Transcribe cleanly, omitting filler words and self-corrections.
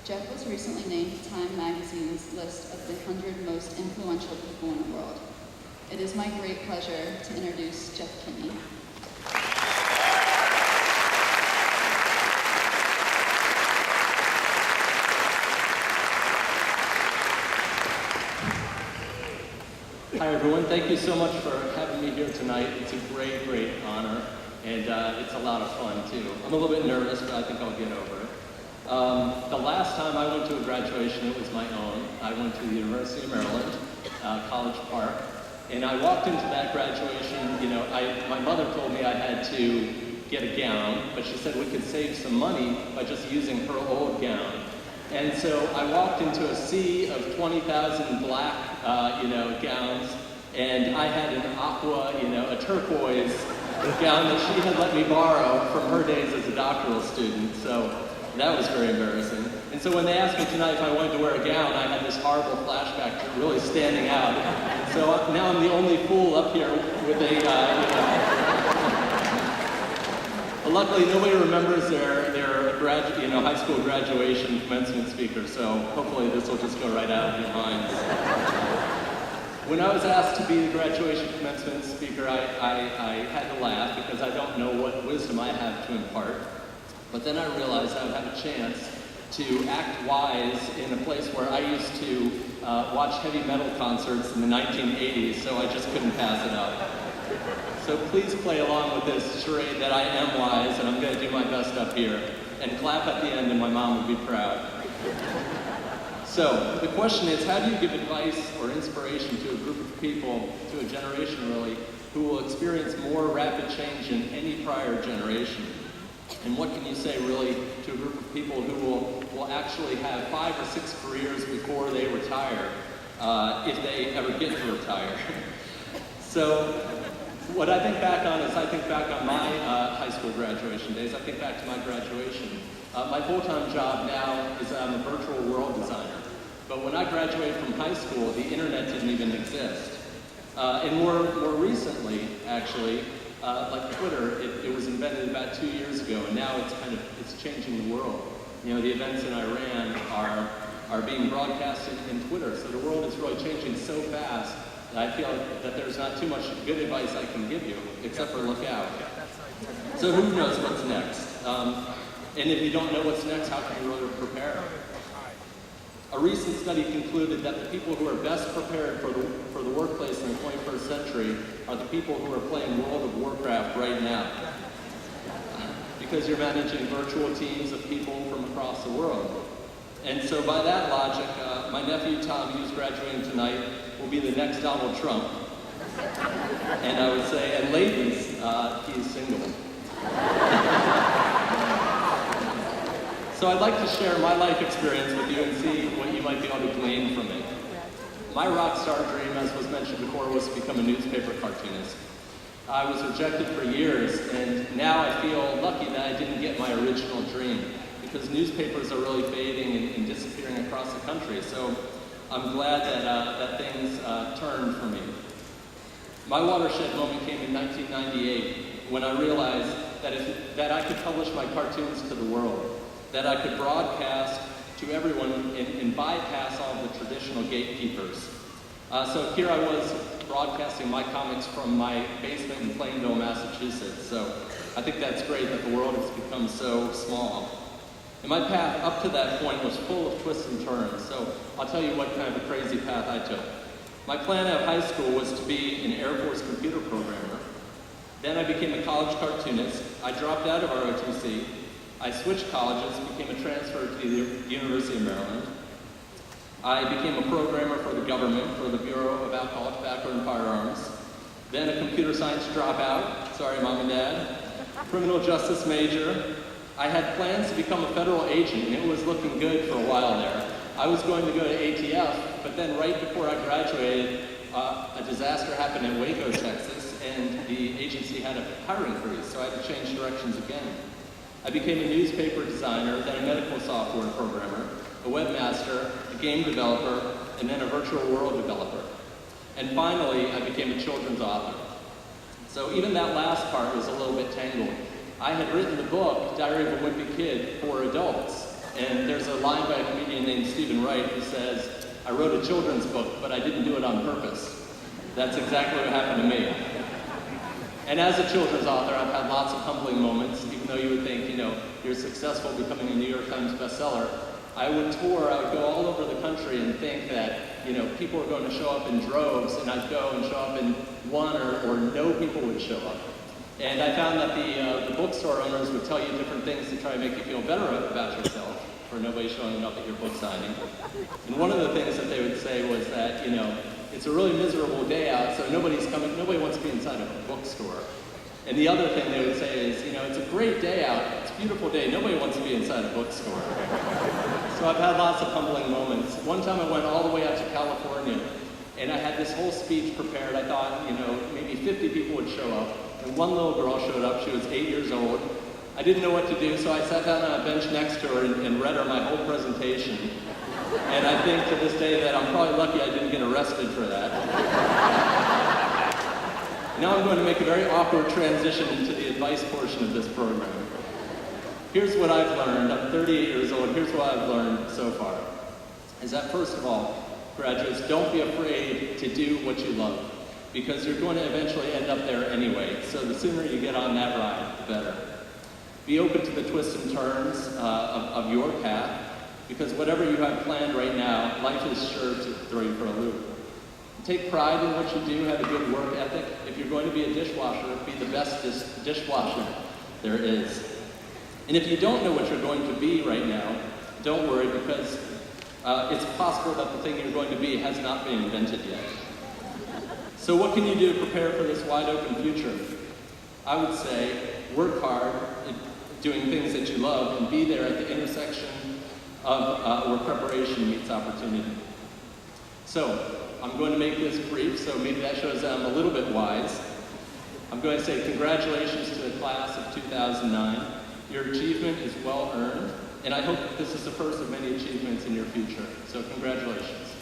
Jeff was recently named to Time Magazine's list of the 100 most influential people in the world. It is my great pleasure to introduce Jeff Kinney. Hi everyone, thank you so much for having me here tonight. It's a great, great honor, and it's a lot of fun too. I'm a little bit nervous, but I think I'll get over it. The last time I went to a graduation, it was my own. I went to the University of Maryland, College Park, and I walked into that graduation, my mother told me I had to get a gown, but she said we could save some money by just using her old gown. And so I walked into a sea of 20,000 black, gowns, and I had an aqua, a turquoise gown that she had let me borrow from her days as a doctoral student. So that was very embarrassing. And so when they asked me tonight if I wanted to wear a gown, I had this horrible flashback to really standing out. So now I'm the only fool up here with a, Luckily, nobody remembers their high school graduation commencement speaker, so hopefully this will just go right out of your minds. When I was asked to be the graduation commencement speaker, I had to laugh because I don't know what wisdom I have to impart. But then I realized I would have a chance to act wise in a place where I used to watch heavy metal concerts in the 1980s, so I just couldn't pass it up. So please play along with this charade that I am wise, and I'm going to do my best up here, and clap at the end, and my mom would be proud. So the question is, how do you give advice or inspiration to a group of people, to a generation really, who will experience more rapid change than any prior generation? And what can you say really to a group of people who will actually have 5 or 6 careers before they retire, if they ever get to retire? So what I think back on is I think back on my high school graduation days. I think back to my graduation. My full-time job now is I'm a virtual world designer. But when I graduated from high school, the internet didn't even exist. And more recently, actually, like Twitter, it was invented about 2 years ago, and now it's changing the world. The events in Iran are being broadcasted in Twitter, so the world is really changing so fast that I feel that there's not too much good advice I can give you, except for look out. So who knows what's next? And if you don't know what's next, how can you really prepare? A recent study concluded that the people who are best prepared for the workplace in the 21st century are the people who are playing World of Warcraft right now. Because you're managing virtual teams of people from across the world. And so by that logic, my nephew Tom, who's graduating tonight, will be the next Donald Trump. And I would say, and ladies, he's single. So I'd like to share my life experience with you and see what you might be able to glean from it. My rock star dream, as was mentioned before, was to become a newspaper cartoonist. I was rejected for years, and now I feel lucky that I didn't get my original dream, because newspapers are really fading and disappearing across the country. So I'm glad that things turned for me. My watershed moment came in 1998 when I realized that I could publish my cartoons to the world, that I could broadcast to everyone and bypass all the traditional gatekeepers. So here I was broadcasting my comics from my basement in Plainville, Massachusetts. So I think that's great that the world has become so small. And my path up to that point was full of twists and turns, so I'll tell you what kind of a crazy path I took. My plan out of high school was to be an Air Force computer programmer. Then I became a college cartoonist. I dropped out of ROTC. I switched colleges, became a transfer to the University of Maryland. I became a programmer for the government, for the Bureau of Alcohol, Tobacco, and Firearms. Then a computer science dropout, sorry Mom and Dad, criminal justice major. I had plans to become a federal agent, and it was looking good for a while there. I was going to go to ATF, but then right before I graduated, a disaster happened in Waco, Texas, and the agency had a hiring freeze, so I had to change directions again. I became a newspaper designer, then a medical software programmer, a webmaster, a game developer, and then a virtual world developer. And finally, I became a children's author. So even that last part was a little bit tangled. I had written the book, Diary of a Wimpy Kid, for adults. And there's a line by a comedian named Stephen Wright who says, "I wrote a children's book, but I didn't do it on purpose." That's exactly what happened to me. And as a children's author, I've had lots of humbling moments, even though you would think, you're successful becoming a New York Times bestseller. I would tour, I would go all over the country and think that, people were going to show up in droves, and I'd go and show up in one or no people would show up. And I found that the bookstore owners would tell you different things to try to make you feel better about yourself for nobody showing up at your book signing. And one of the things that they would say was that, it's a really miserable day out, so nobody wants to be inside of a bookstore. And the other thing they would say is, it's a great day out, it's a beautiful day, nobody wants to be inside a bookstore. So I've had lots of humbling moments. One time I went all the way out to California, and I had this whole speech prepared. I thought, maybe 50 people would show up, and one little girl showed up. She was 8 years old. I didn't know what to do, so I sat down on a bench next to her and read her my whole presentation. And I think to this day that I'm probably lucky I didn't get arrested for that. Now I'm going to make a very awkward transition into the advice portion of this program. Here's what I've learned. I'm 38 years old. Here's what I've learned so far. Is that first of all, graduates, don't be afraid to do what you love, because you're going to eventually end up there anyway. So the sooner you get on that ride, the better. Be open to the twists and turns of your path, because whatever you have planned right now, life is sure to throw you for a loop. Take pride in what you do, have a good work ethic. If you're going to be a dishwasher, be the best dishwasher there is. And if you don't know what you're going to be right now, don't worry, because it's possible that the thing you're going to be has not been invented yet. So what can you do to prepare for this wide open future? I would say work hard at doing things that you love and be there at the intersection of where preparation meets opportunity. So I'm going to make this brief, so maybe that shows that I'm a little bit wise. I'm going to say congratulations to the class of 2009. Your achievement is well earned, and I hope that this is the first of many achievements in your future. So congratulations.